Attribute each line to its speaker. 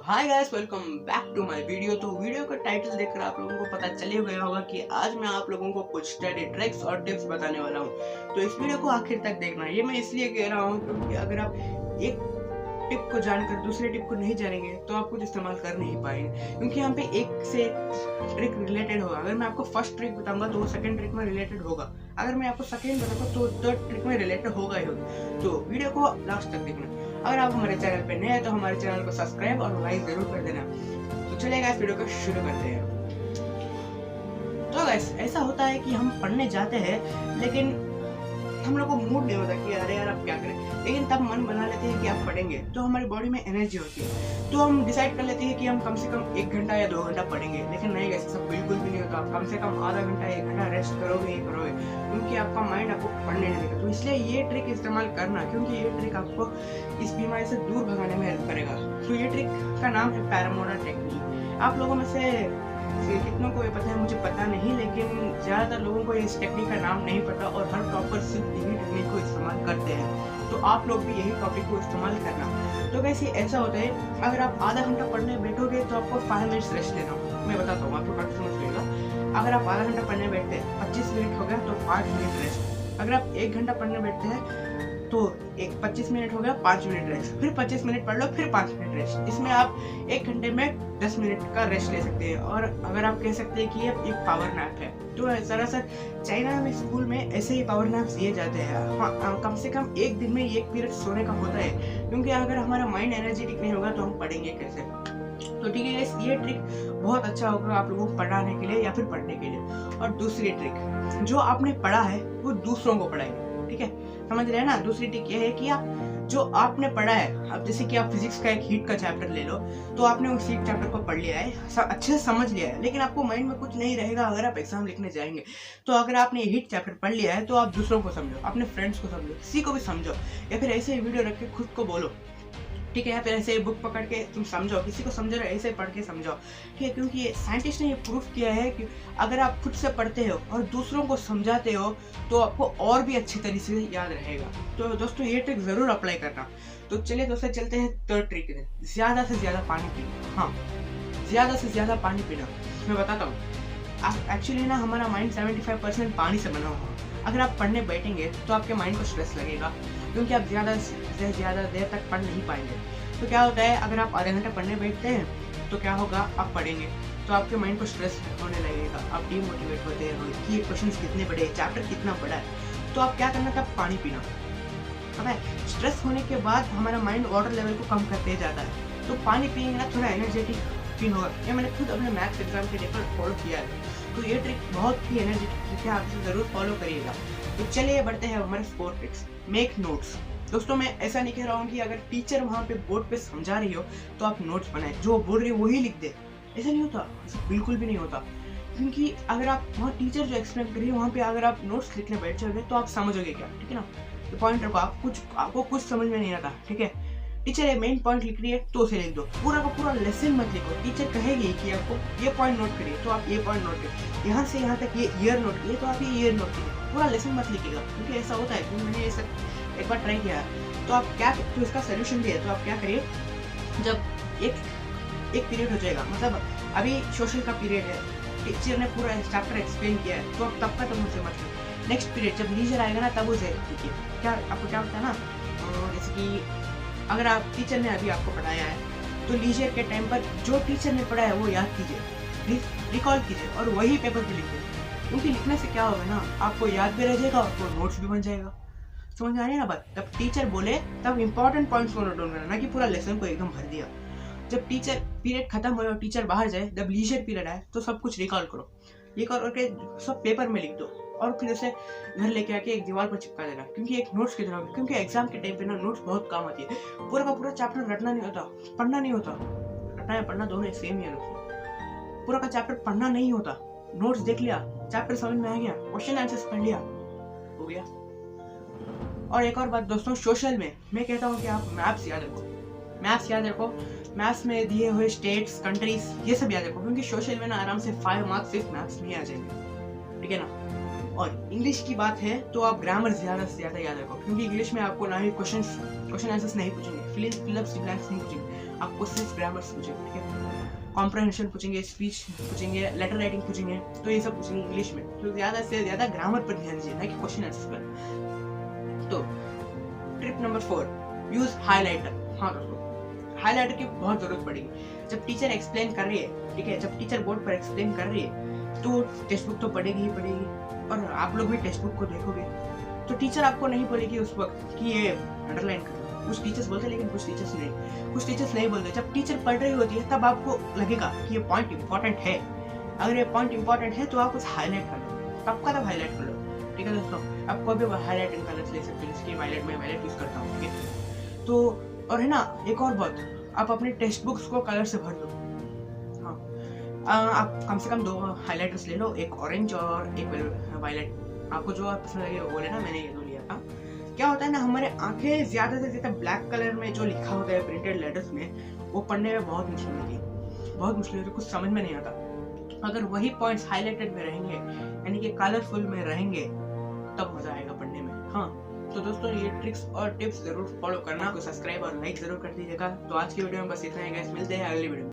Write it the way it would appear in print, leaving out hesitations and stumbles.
Speaker 1: Hi guys, welcome back to my video. तो video का title देखकर आप लोगों को पता चल ही गया होगा कि आज मैं आप लोगों को कुछ स्टडी ट्रिक्स और टिप्स बताने वाला हूं। तो इस वीडियो को आखिर तक देखना। ये मैं इसलिए कह रहा हूं क्योंकि अगर आप एक टिप को जानकर दूसरे टिप को नहीं जानेंगे तो आप कुछ इस्तेमाल कर नहीं पाएंगे, क्योंकि यहाँ पे एक से ट्रिक रिलेटेड होगा। अगर मैं आपको फर्स्ट ट्रिक बताऊंगा तो वो सेकंड ट्रिक में रिलेटेड होगा, अगर मैं आपको सेकंड बताऊंगा तो थर्ड ट्रिक में रिलेटेड होगा ही होगा। तो वीडियो को लास्ट तक देखना। अगर आप हमारे चैनल पे नए हैं तो हमारे चैनल को सब्सक्राइब और लाइक जरूर कर देना। तो चलिए गाइस, वीडियो को शुरू करते हैं। तो गाइस, ऐसा होता है कि हम पढ़ने जाते हैं लेकिन हम लोग को मूड नहीं होता कि अरे यार अब क्या करें, लेकिन तब मन बना लेते हैं कि आप पढ़ेंगे तो हमारी बॉडी में एनर्जी होती है, तो हम डिसाइड कर लेते हैं कि हम कम से कम 1 घंटा या 2 घंटा पढ़ेंगे। लेकिन नहीं गाइस, ऐसा बिल्कुल भी नहीं होता। आप कम से कम आधा घंटा 1 घंटा रेस्ट करोगे ही करोगे, क्योंकि आपका माइंड आपको पढ़ने नहीं देगा। तो इसलिए ये ट्रिक इस्तेमाल करना, क्योंकि ये ट्रिक आपको इस बीमारी से दूर भगाने में हेल्प करेगा। तो ये ट्रिक का नाम है पैरामोडा टेक्निक। आप लोगों में से कितनों को ये पता है मुझे पता नहीं, लेकिन ज्यादातर लोगों को इस टेक्निक का नाम नहीं पता और हर टॉपर सिर्फ यही टेक्निक को इस्तेमाल करते हैं। तो आप लोग भी यही टॉपिक को इस्तेमाल करना। तो वैसे ऐसा होता है, अगर आप आधा घंटा पढ़ने बैठोगे तो आपको 5 मिनट्स रेस्ट लेना। मैं बताता हूँ आपको, बात समझ लीजिएगा। अगर आप आधा घंटा पढ़ने बैठते हैं, 25 मिनट हो गया तो 5 मिनट रेस्ट। अगर आप 1 घंटा पढ़ने बैठते हैं तो 25 मिनट हो गया, 5 मिनट रेस्ट, फिर 25 मिनट पढ़ लो, फिर 5 मिनट रेस्ट। इसमें आप 1 घंटे में 10 मिनट का रेस्ट ले सकते हैं। और अगर आप कह सकते हैं कि ये एक पावर नैप है, तो दरअसल चाइना में स्कूल में ऐसे ही पावर नैप्स दिए जाते हैं। हाँ, कम से कम एक दिन में 1 पीरियड सोने का होता है, क्योंकि अगर हमारा माइंड एनर्जेटिक नहीं होगा तो हम पढ़ेंगे कैसे। तो ठीक है, ये ट्रिक बहुत अच्छा होगा आप लोगों को पढ़ाने के लिए या फिर पढ़ने के लिए। और दूसरी ट्रिक, जो आपने पढ़ा है वो दूसरों को पढ़ाएंगे। ठीक है, समझ रहे हैं ना। दूसरी ट्रिक ये है कि आप जो आपने पढ़ा है, अब जैसे कि आप फिजिक्स का एक हीट का चैप्टर ले लो, तो आपने उस हीट चैप्टर को पढ़ लिया है, अच्छे से समझ लिया है, लेकिन आपको माइंड में कुछ नहीं रहेगा अगर आप एग्जाम लिखने जाएंगे। तो अगर आपने हीट चैप्टर पढ़ लिया है तो आप दूसरों को समझो, अपने फ्रेंड्स को समझो, किसी को भी समझो, या फिर ऐसे वीडियो रख के खुद को बोलो। ठीक है, या फिर ऐसे बुक पकड़ के तुम समझो, किसी को समझो, ऐसे पढ़ के समझो। ठीक है, क्योंकि ये साइंटिस्ट ने ये प्रूफ किया है कि अगर आप खुद से पढ़ते हो और दूसरों को समझाते हो तो आपको और भी अच्छी तरीके से याद रहेगा। तो दोस्तों, ये ट्रिक जरूर अप्लाई करना। तो चलिए दोस्तों, चलते हैं थर्ड ट्रिक, ज्यादा से ज्यादा पानी पीना। हाँ, ज्यादा से ज्यादा पानी पीना। मैं बताता हूँ, एक्चुअली ना हमारा माइंड 75% पानी से बना हुआ। अगर आप पढ़ने बैठेंगे तो आपके माइंड को स्ट्रेस लगेगा, क्योंकि आप ज़्यादा से ज़्यादा देर तक पढ़ नहीं पाएंगे। तो क्या होता है, अगर आप आधे घंटे पढ़ने बैठते हैं तो क्या होगा, आप पढ़ेंगे तो आपके माइंड को स्ट्रेस होने लगेगा, आप डीमोटिवेट होते हैं कि ये क्वेश्चंस कितने बड़े हैं, चैप्टर कितना बड़ा है। तो आप क्या करना था, पानी पीना। अब स्ट्रेस होने के बाद हमारा माइंड वाटर लेवल को कम करते जाता है, तो पानी पिएंगे ना, थोड़ा एनर्जेटिक फील होगा। ये मैंने खुद अपने मैथ्स एग्जाम के पेपर फॉलो किया है। तो ये ट्रिक बहुत ही एनर्जेटिक है, आप इसे जरूर फॉलो करिएगा। तो चलिए बढ़ते हैं हमारे 4 ट्रिक्स। Make notes. दोस्तों, मैं ऐसा नहीं कह रहा हूँ कि अगर टीचर वहाँ पे बोर्ड पे समझा रही हो तो आप नोट्स बनाएं, जो बोल रही हो वही लिख दे। ऐसा नहीं होता, ऐसा बिल्कुल भी नहीं होता, क्योंकि अगर आप वहाँ टीचर जो एक्सप्लेन कर रही है वहाँ पे अगर आप नोट्स लिखने बैठ जाओगे तो आप समझोगे क्या। ठीक है ना, तो पॉइंट रखो। आपको कुछ समझ में नहीं आता, ठीक है, टीचर ये मेन पॉइंट लिख रही है तो उसे लिख दो। पूरा का पूरा लेसन मत लिखो। टीचर कहेगी कि आपको ये पॉइंट नोट करिए तो आप ये पॉइंट नोट करिए, यहाँ से यहाँ तक ये ईयर नोट करिए तो आप ये ईयर नोट करिए। पूरा लेसन मत लिखिएगा, क्योंकि ऐसा होता है, क्योंकि मैंने ये सब एक बार ट्राई किया है। तो आप क्या, तो इसका सोल्यूशन भी है। तो आप क्या करिए, जब एक पीरियड हो जाएगा, मतलब अभी सोशल का पीरियड है, टीचर ने पूरा चैप्टर एक्सप्लेन किया है, तो आप तब तक उनसे मत लीजिए। नेक्स्ट पीरियड जब लीजर आएगा ना, तब उसे लिखिए। क्या आपको क्या होता है ना, जैसे कि अगर आप टीचर ने अभी आपको पढ़ाया है तो लीजर के टाइम पर जो टीचर ने पढ़ाया है वो याद कीजिए, रिकॉल कीजिए और वही पेपर पे लिखिए। क्योंकि लिखने से क्या होगा ना, आपको याद भी रह जाएगा और नोट्स भी बन जाएगा। समझ आ रही है ना बात। जब टीचर बोले तब इंपॉर्टेंट पॉइंट्स को नोट डाउन करना, ना कि पूरा लेसन को एकदम भर दिया। जब टीचर पीरियड खत्म हो और टीचर बाहर जाए, जब लीजर पीरियड आए तो सब कुछ रिकॉल करो, रिकॉल करके सब पेपर में लिख दो और फिर उसे घर लेके आके एक दीवार पर चिपका देना, क्योंकि एक नोट्स की तरह। क्योंकि एग्जाम के टाइम पे ना नोट्स बहुत काम आती है। पूरा का पूरा चैप्टर रटना नहीं होता, पढ़ना नहीं होता। रटना या पढ़ना दोनों सेम ही है दोस्तों। पूरा का चैप्टर पढ़ना नहीं होता, नोट्स देख लिया, चैप्टर समझ में आ गया, क्वेश्चन आंसर्स पढ़ लिया, हो गया। और एक और बात दोस्तों, सोशल में मैं कहता हूँ कि आप मैप्स याद रखो, मैप्स याद रखो। मैथ्स में दिए हुए स्टेट्स, कंट्रीज, ये सब याद रखो, क्योंकि सोशल में ना आराम से 5 मार्क्स सिर्फ मैथ्स में आ जाएंगे। ठीक है ना। और इंग्लिश की बात है तो आप ग्रामर ज्यादा से ज्यादा याद रखो, क्योंकि इंग्लिश में आपको ना ही क्वेश्चन आंसर्स नहीं पूछेंगे, फिलअप्स ब्लैंक्स नहीं पूछेंगे, आपको सिर्फ ग्रामर्स पूछेंगे, ठीक है, कॉम्प्रहेंशन पूछेंगे, स्पीच पूछेंगे, लेटर राइटिंग पूछेंगे, तो ये सब पूछेंगे इंग्लिश में। तो ज़्यादा से ज़्यादा ग्रामर पर ध्यान दीजिए ना कि क्वेश्चन आंसर पर। तो ट्रिप नंबर 4, यूज हाईलाइटर। हाँ दोस्तों, हाईलाइटर की बहुत जरूरत पड़ेगी जब टीचर एक्सप्लेन कर रही है, ठीक है, जब टीचर बोर्ड पर एक्सप्लेन कर रही है तो टेक्स्ट बुक तो पढ़ेगी ही पढ़ेगी, और आप लोग भी टेक्स्ट बुक को देखोगे तो टीचर आपको नहीं बोलेगी उस वक्त कि ये अंडरलाइन कर। कुछ टीचर्स बोलते हैं लेकिन कुछ टीचर्स नहीं बोलते। जब टीचर पढ़ रही होती है तब आपको लगेगा कि ये पॉइंट इंपॉर्टेंट है। अगर ये पॉइंट इंपॉर्टेंट है तो आप उसे हाईलाइट कर लो, तब का तब हाईलाइट कर लो, ठीक है दोस्तों। आप कोई भी हाईलाइटिंग कलर्स ले सकते हो, जैसे वायलेट में वायलेट यूज करता हूँ, ठीक है। तो और है ना, एक और बात, आप अपने टेक्स्ट बुक्स को कलर से भर दो। हाँ, आप कम से कम 2 हाईलाइटर्स ले लो, एक ऑरेंज और एक वायलेट, आपको जो आप पसंद लगे वो बोले ना, मैंने ये 2 लिया था। क्या होता है ना, हमारे आंखें ज्यादा से ज्यादा ब्लैक कलर में जो लिखा होता है प्रिंटेड लेटर्स में, वो पढ़ने में बहुत मुश्किल होती है, बहुत मुश्किल होती है, कुछ समझ में नहीं आता। अगर वही पॉइंट्स हाईलाइटेड में रहेंगे, यानी कि कलरफुल में रहेंगे, तब मजा आएगा पढ़ने में। हाँ, तो दोस्तों ये ट्रिक्स और टिप्स जरूर फॉलो करना, को सब्सक्राइब और लाइक जरूर कर दीजिएगा। तो आज की वीडियो में बस इतना ही गाइस, मिलते हैं अगली वीडियो में।